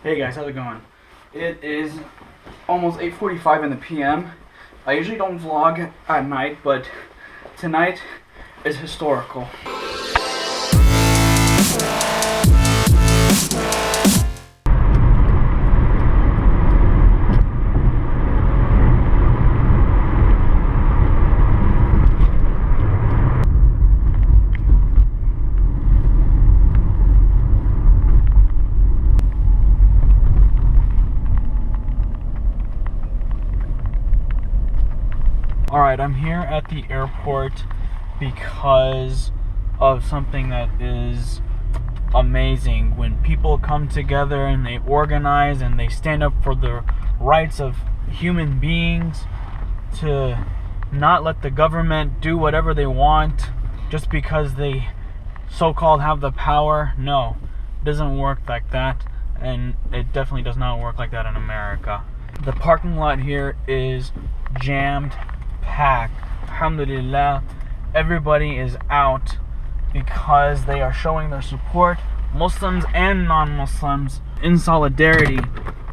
Hey guys, how's it going? It is almost 8:45 in the PM. I usually don't vlog at night, but tonight is historical. Alright, I'm here at the airport because of something that is amazing. When people come together and they organize and they stand up for the rights of human beings, to not let the government do whatever they want just because they so-called have the power. No, it doesn't work like that, and it definitely does not work like that in America. The parking lot here is jammed packed. Alhamdulillah, everybody is out because they are showing their support, Muslims and non-Muslims, in solidarity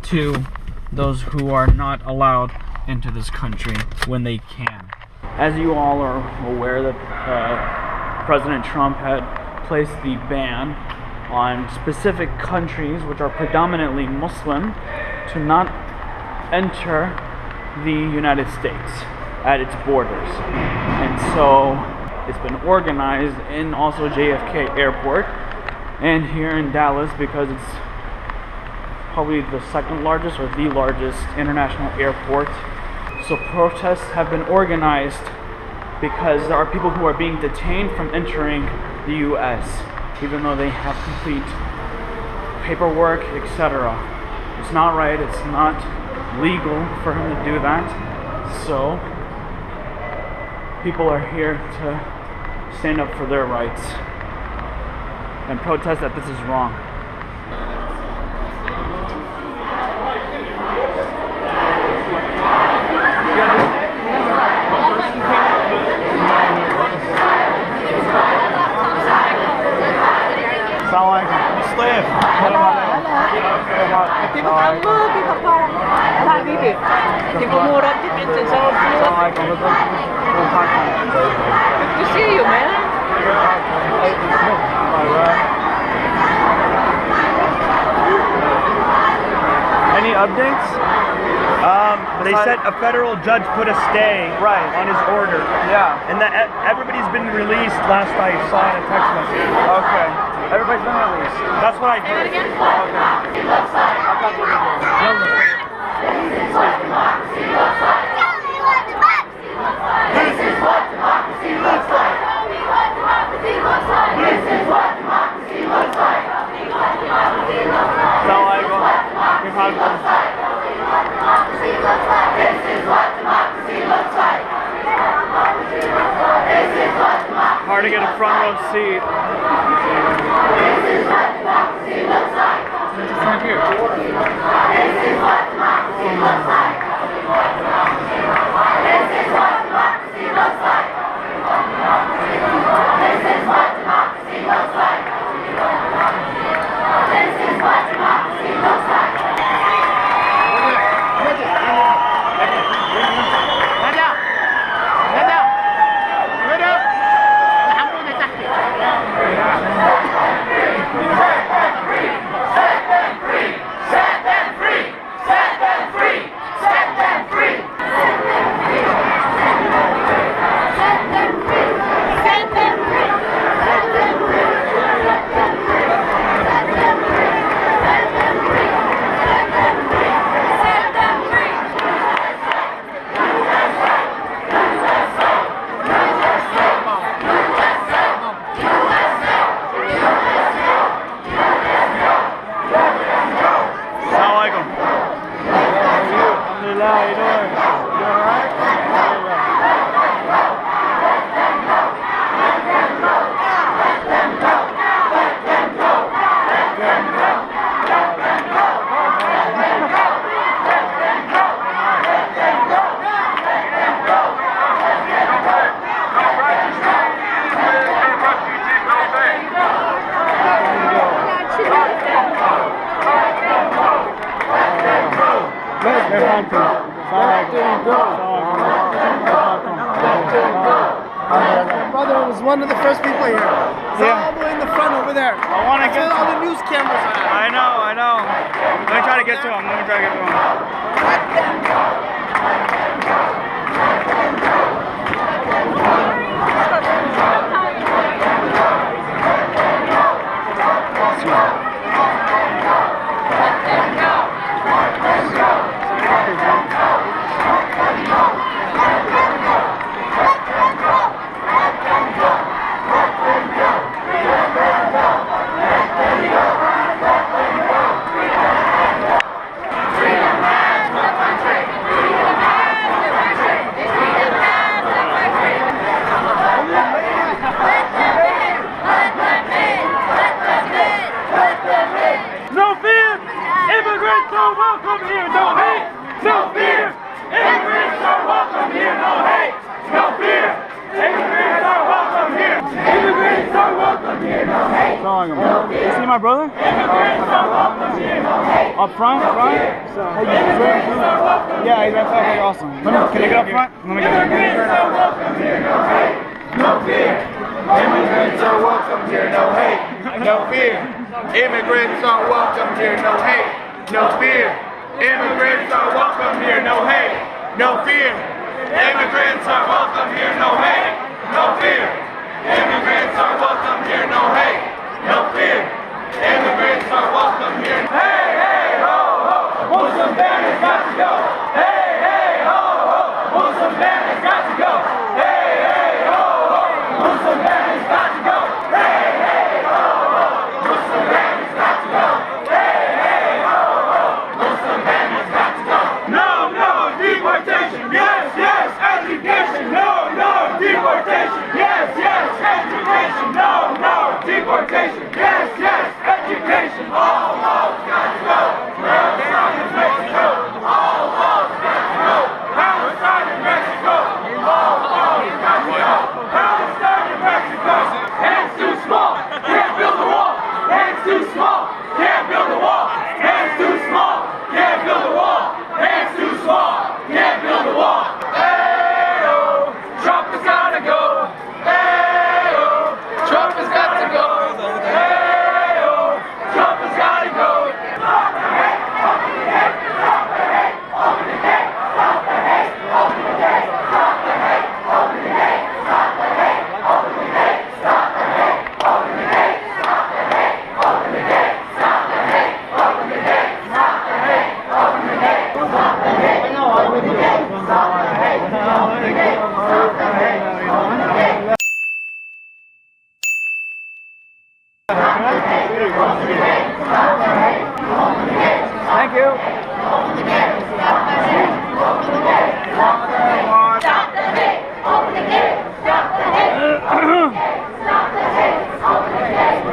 to those who are not allowed into this country when they can. As you all are aware, that President Trump had placed the ban on specific countries which are predominantly Muslim to not enter the United States at its borders. And so it's been organized in also JFK Airport and here in Dallas, because it's probably the second largest or the largest international airport. So protests have been organized because there are people who are being detained from entering the US even though they have complete paperwork, etc. It's not right, it's not legal for him to do that. So people are here to stand up for their rights and protest that this is wrong. Good to see you, man. Any updates? They said a federal judge put a stay on his order. Yeah. And that everybody's been released last I saw in a text message. Okay. Everybody's been released. That's what I heard. This is what democracy looks like. Tell me what democracy looks like. This is what democracy looks like. Tell me what democracy looks like. This is what democracy looks like. Tell me what democracy looks like. This is what democracy looks like. This is what democracy. Hard to get a front row seat. This is what democracy looks like. It's right here. This is what democracy looks like. This is what democracy looks like. This is what democracy looks like. This is what democracy looks like. Set them free! Set them free! Set them free! My brother was one of the first people here. He's all the way in the front over there. I want to get all the news cameras on. I know. Let me try to get to him. No fear! Immigrants are welcome here, no hate! No fear! Immigrants are welcome here, no hate! No fear! Immigrants are welcome here! Immigrants are welcome here, no hate! You see my brother? Immigrants are welcome here, no hate! Up front? Immigrants are welcome. Yeah, he's right there. Awesome. Can I get up front? Let me get up front. Immigrants are welcome here, no hate! No fear! Immigrants are welcome here, no hate! No fear! Immigrants are welcome here, no hate! No fear! Immigrants are welcome here, no hate! No fear! Immigrants are welcome here, no hate! No fear! Immigrants are welcome here, no hate! No fear! Immigrants are welcome here. Hey, hey, ho, ho! Muslim ban has got to go! Hey, hey, ho, ho! Muslim ban has got to go! Hey, hey, ho, ho! Muslim ban has got to go! Hey, hey, ho, ho! Muslim ban has got to go! Hey, hey, ho, ho! Muslim ban has got to go! No, no, deportation! Yes, yes, education! No, no, deportation! Yes, yes, education! No, no, deportation! Yes, yes, education! All walls got to go! Palestine and Mexico! All walls got to go! Palestine and Mexico! All walls got to go! Palestine and Mexico! Hands too small! Can't build a wall! Hands too small! Can't build a wall! Hands too small! Can't build a wall! Hands too small! Can't build a wall! Hey-oh! Trump has gotta go! Hey-oh! Trump has got to go! Hey-oh! Trump has gotta go! Stop the hate! Open the gate! Stop the hate! Open the gate! Stop the hate! Open the gate! Stop the hate! Open the gate! Stop the hate! Open the gate! Stop the hate! Open the gate! Stop the hate! Open the gate! Stop the hate! Open the gate! Stop the hate! Open the gate! Stop the hate! Open the gate! Stop the hate! Open the gate! Stop the hate! Open the gate! Thank you. Open the gate! Stop the hate! Open the gate! Stop the hate! Stop the hate! Open the gate! Stop the hate! Stop the hate! Open the gate! Open the gate!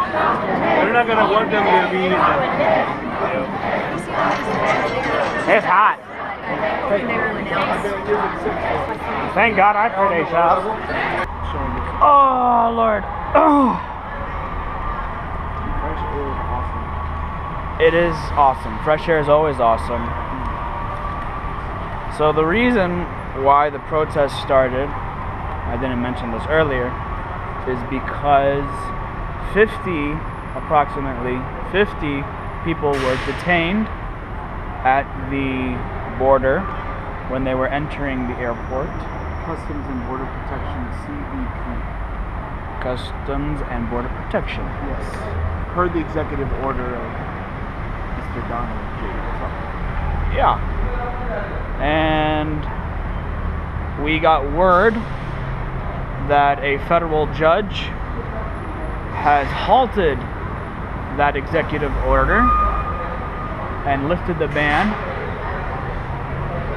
Stop the hate! They're not gonna want them to be. It's hot. Thank God I heard a shot. Oh, Lord. Oh. It is awesome. Fresh air is always awesome. So the reason why the protest started, I didn't mention this earlier, is because approximately 50 people were detained at the border when they were entering the airport. Customs and Border Protection, CBP. Customs and Border Protection. Yes. Per the executive order of Mr. Donald J. Trump. Yeah. And we got word that a federal judge has halted that executive order and lifted the ban.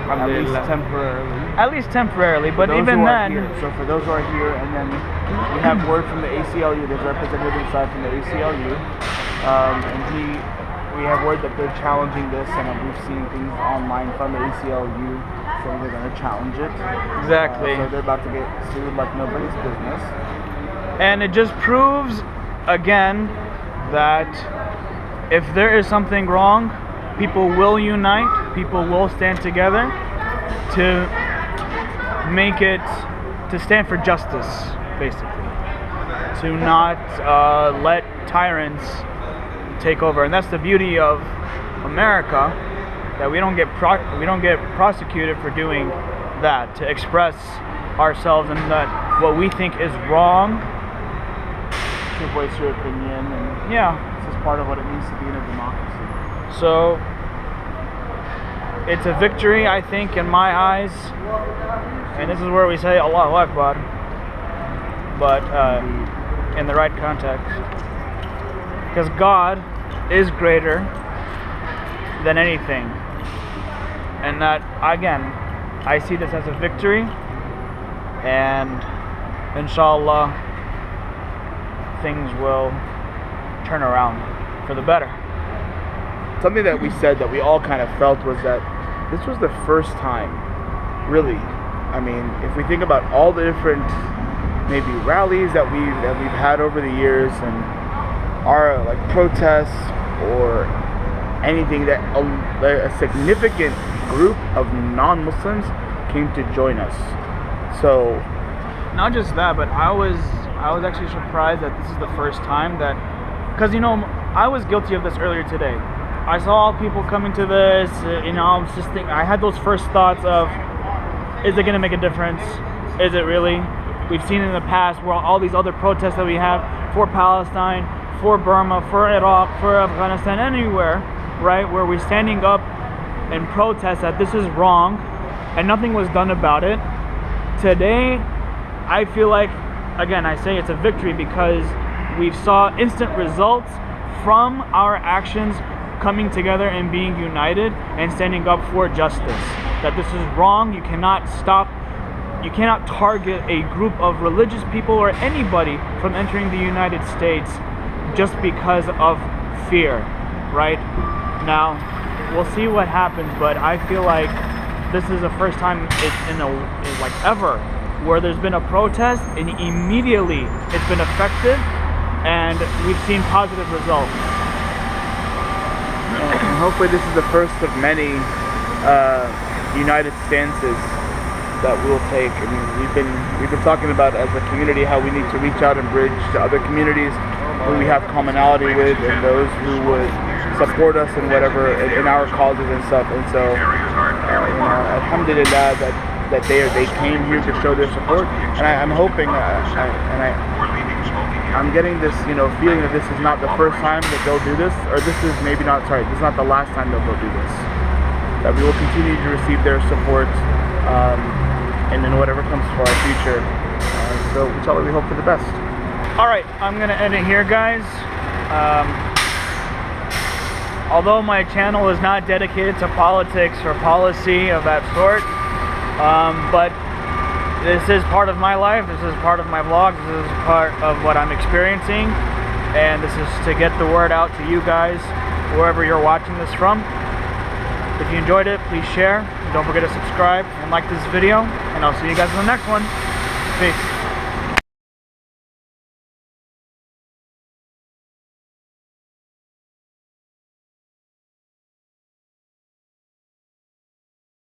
At least temporarily. At least temporarily, but Those even who are then. here. So for those who are here, and then we have word from the ACLU. There's a representative inside from the ACLU, and we have word that they're challenging this, and we've seen things online from the ACLU saying they're going to challenge it. Exactly. So they're about to get sued like nobody's business. And it just proves again that if there is something wrong, people will unite, people will stand together to make it, to stand for justice, basically. To not let tyrants take over. And that's the beauty of America, that we don't get prosecuted for doing that, to express ourselves and that what we think is wrong. To voice your opinion, and Yeah. this is part of what it means to be in a democracy. So it's a victory, I think, in my eyes. And this is where we say Allahu Akbar, but in the right context. Because God is greater than anything. And that, again, I see this as a victory. And inshallah, things will turn around for the better. Something that we said that we all kind of felt was that this was the first time, really. I mean, if we think about all the different maybe rallies that we've had over the years and our like protests or anything, that a significant group of non-Muslims came to join us. So not just that, but I was actually surprised that this is the first time that, because you know, I was guilty of this earlier today. I saw people coming to this, you know, I was just thinking, I had those first thoughts of, is it going to make a difference? Is it really? We've seen in the past where all these other protests that we have for Palestine, for Burma, for Iraq, for Afghanistan, anywhere, right, where we're standing up and protest that this is wrong and nothing was done about it. Today, I feel like, again, I say it's a victory because we saw instant results from our actions coming together and being united and standing up for justice. That this is wrong. You cannot target a group of religious people or anybody from entering the United States just because of fear, right? Now, we'll see what happens, but I feel like this is the first time like ever where there's been a protest and immediately it's been effective and we've seen positive results. and hopefully this is the first of many united stances that we'll take. I mean, we've been talking about as a community how we need to reach out and bridge to other communities who we have commonality with and those who would support us in whatever in our causes and stuff. And so, you know, alhamdulillah that they came here to show their support. And I'm hoping, I'm getting this, you know, feeling that this is not the first time that they'll do this, or this is maybe not, sorry, this is not the last time that they'll do this. That we will continue to receive their support, and in whatever comes for our future. So inshallah, we hope for the best. Alright, I'm going to end it here, guys. Although my channel is not dedicated to politics or policy of that sort, but this is part of my life, this is part of my vlog, this is part of what I'm experiencing, and this is to get the word out to you guys, wherever you're watching this from. If you enjoyed it, please share, and don't forget to subscribe and like this video, and I'll see you guys in the next one. Peace.